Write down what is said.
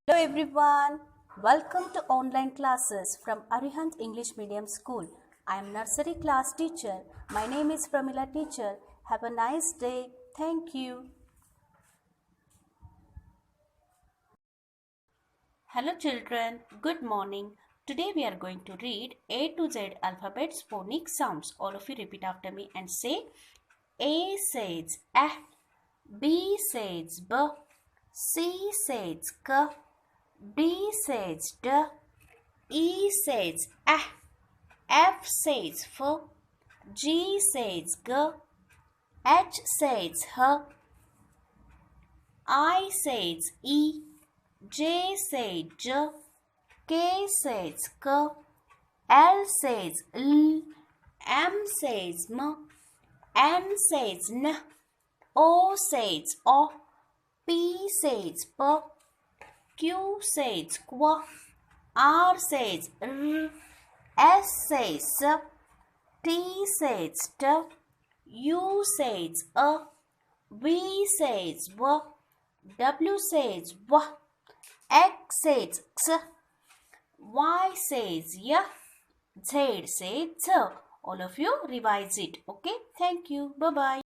Hello everyone, welcome to online classes from Aems English Medium School. I am nursery class teacher. My name is Pramila teacher. Have a nice day. Thank you. Hello children, good morning. Today we are going to read A to Z alphabets phonic sounds. All of you repeat after me and say A says A, B says B, C says K, D says D, E says A, F says F, G says G, H says H, I says E, J says J, K says K, L says L, M says M, N says N, O says O, P says P, Q says Q, R says R, S says S, T says T, U says A, V says W, W says W, X says X, Y says Y, Z says Z. All of you revise it. Okay. Thank you. Bye-bye.